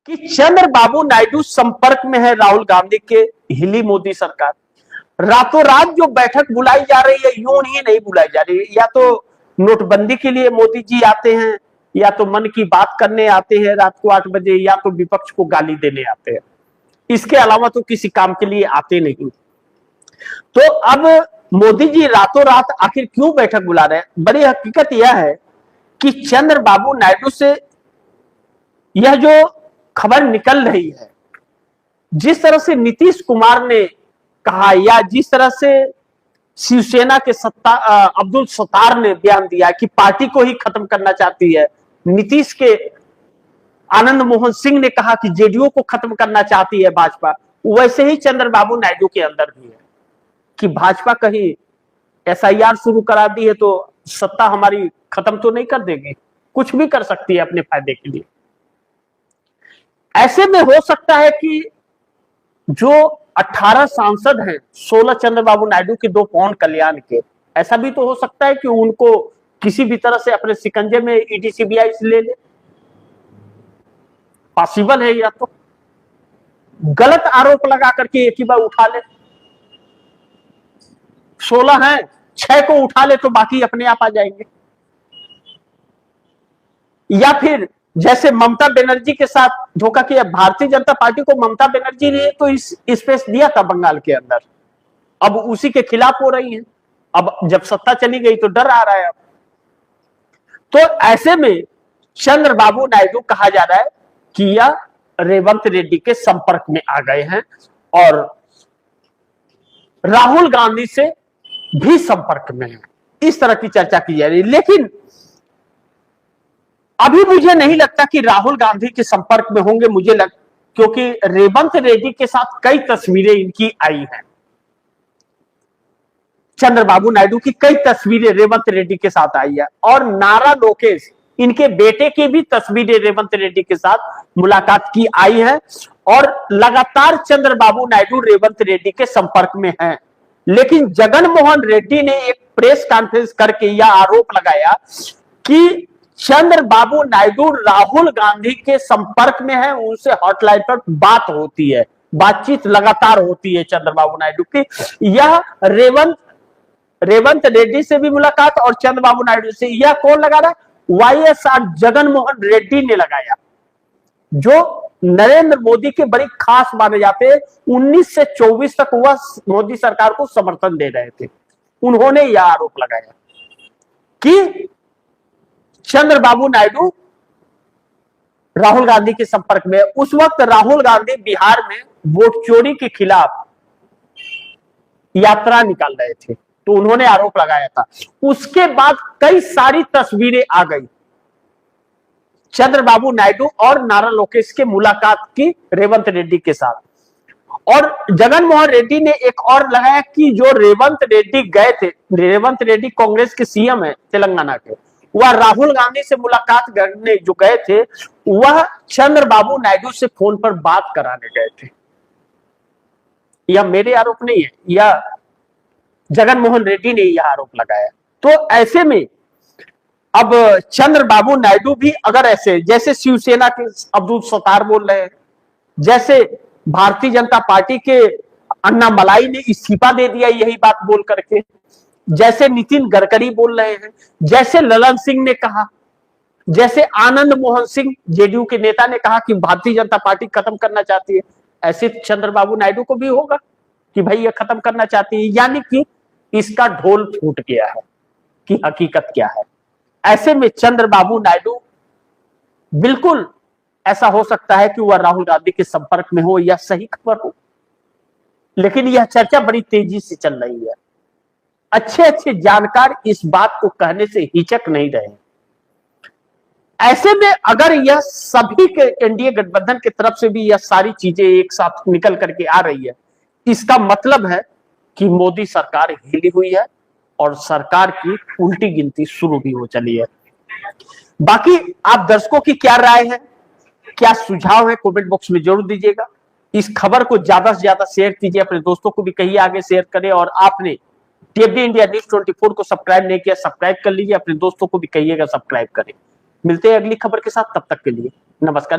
कि चंद्रबाबू नायडू संपर्क में है राहुल गांधी के, हिली मोदी सरकार। रातों रात जो बैठक बुलाई जा रही है, यूं ही नहीं बुलाई जा रही है। या तो नोटबंदी के लिए मोदी जी आते हैं, या तो मन की बात करने आते हैं रात को 8 बजे, या तो विपक्ष को गाली देने आते हैं। इसके अलावा तो किसी काम के लिए आते नहीं। तो अब मोदी जी रातों रात आखिर क्यों बैठक बुला रहे हैं? बड़ी हकीकत यह है कि चंद्रबाबू नायडू से यह जो खबर निकल रही है, जिस तरह से नीतीश कुमार ने कहा, या जिस तरह से शिवसेना के अब्दुल सत्तार ने बयान दिया कि पार्टी को ही खत्म करना चाहती है, नीतीश के आनंद मोहन सिंह ने कहा कि जेडीयू को खत्म करना चाहती है भाजपा, वैसे ही चंद्रबाबू नायडू के अंदर भी है कि भाजपा कहीं एसआईआर शुरू करा दी है तो सत्ता हमारी खत्म तो नहीं कर देगी, कुछ भी कर सकती है अपने फायदे के लिए। ऐसे में हो सकता है कि जो 18 सांसद हैं, 16 चंद्रबाबू नायडू के, 2 पवन कल्याण के, ऐसा भी तो हो सकता है कि उनको किसी भी तरह से अपने शिकंजे में ईडी सीबीआई से ले ले। पॉसिबल है, या तो गलत आरोप लगा करके एक ही बार उठा ले। 16 हैं, 6 को उठा ले तो बाकी अपने आप आ जाएंगे। या फिर जैसे ममता बनर्जी के साथ धोखा किया, भारतीय जनता पार्टी को ममता बनर्जी ने तो इस स्पेस दिया था बंगाल के अंदर, अब उसी के खिलाफ हो रही है। अब जब सत्ता चली गई तो डर आ रहा है अब। तो ऐसे में चंद्रबाबू नायडू कहा जा रहा है कि यह रेवंत रेड्डी के संपर्क में आ गए हैं और राहुल गांधी से भी संपर्क में है, इस तरह की चर्चा की जा रही है। लेकिन अभी मुझे नहीं लगता कि राहुल गांधी के संपर्क में होंगे, क्योंकि रेवंत रेड्डी के साथ कई तस्वीरें इनकी आई हैं। चंद्रबाबू नायडू की कई तस्वीरें रेवंत रेड्डी के साथ आई है, और नारा लोकेश, इनके बेटे की भी तस्वीरें रेवंत रेड्डी के साथ मुलाकात की आई है, और लगातार चंद्रबाबू नायडू रेवंत रेड्डी के संपर्क में हैं। लेकिन जगन मोहन रेड्डी ने एक प्रेस कॉन्फ्रेंस करके यह आरोप लगाया कि चंद्रबाबू नायडू राहुल गांधी के संपर्क में है, उनसे हॉटलाइन पर बात होती है, बातचीत लगातार होती है चंद्रबाबू नायडू की। यह रेवंत रेड्डी से भी मुलाकात और चंद्रबाबू नायडू से, यह कौन लगा रहा है? वाईएसआर जगन मोहन रेड्डी ने लगाया, जो नरेंद्र मोदी के बड़ी खास माने जाते हैं। 19 से 24 तक वह मोदी सरकार को समर्थन दे रहे थे। उन्होंने यह आरोप लगाया कि चंद्रबाबू नायडू राहुल गांधी के संपर्क में। उस वक्त राहुल गांधी बिहार में वोट चोरी के खिलाफ यात्रा निकाल रहे थे, तो उन्होंने आरोप लगाया था। उसके बाद कई सारी तस्वीरें आ गई चंद्रबाबू नायडू और नारा लोकेश के मुलाकात की रेवंत रेड्डी के साथ। और जगन मोहन रेड्डी ने एक और लगाया कि जो रेवंत रेड्डी गए थे, रेवंत रेड्डी कांग्रेस के सीएम है तेलंगाना के, वह राहुल गांधी से मुलाकात करने जो गए थे, वह चंद्रबाबू नायडू से फोन पर बात कराने गए थे। यह मेरे आरोप नहीं है, यह जगन मोहन रेड्डी ने यह आरोप लगाया। तो ऐसे में अब चंद्रबाबू नायडू भी अगर ऐसे, जैसे शिवसेना के अब्दुल सत्तार बोल रहे हैं, जैसे भारतीय जनता पार्टी के अन्ना मलाई ने इस्तीफा दे दिया यही बात बोल करके, जैसे नितिन गडकरी बोल रहे हैं, जैसे ललन सिंह ने कहा, जैसे आनंद मोहन सिंह जेडीयू के नेता ने कहा कि भारतीय जनता पार्टी खत्म करना चाहती है, ऐसे चंद्रबाबू नायडू को भी होगा कि भाई ये खत्म करना चाहती है। यानी कि इसका ढोल फूट गया है कि हकीकत क्या है। ऐसे में चंद्रबाबू नायडू बिल्कुल ऐसा हो सकता है कि वह राहुल गांधी के संपर्क में हो, या सही खबर हो। लेकिन यह चर्चा बड़ी तेजी से चल रही है। अच्छे अच्छे जानकार इस बात को कहने से हिचक नहीं रहे। ऐसे में अगर यह सभी के एनडीए गठबंधन की तरफ से भी यह सारी चीजें एक साथ निकल करके आ रही है, इसका मतलब है कि मोदी सरकार हिली हुई है और सरकार की उल्टी गिनती शुरू भी हो चली है। बाकी आप दर्शकों की क्या राय है, क्या सुझाव है, कमेंट बॉक्स में जरूर दीजिएगा। इस खबर को ज्यादा से ज्यादा शेयर कीजिए, अपने दोस्तों को भी कहिए आगे शेयर करें। और आपने टीएफडी इंडिया न्यूज 24 को सब्सक्राइब नहीं किया, सब्सक्राइब कर लीजिए, अपने दोस्तों को भी कहिएगा सब्सक्राइब करें। मिलते हैं अगली खबर के साथ, तब तक के लिए नमस्कार।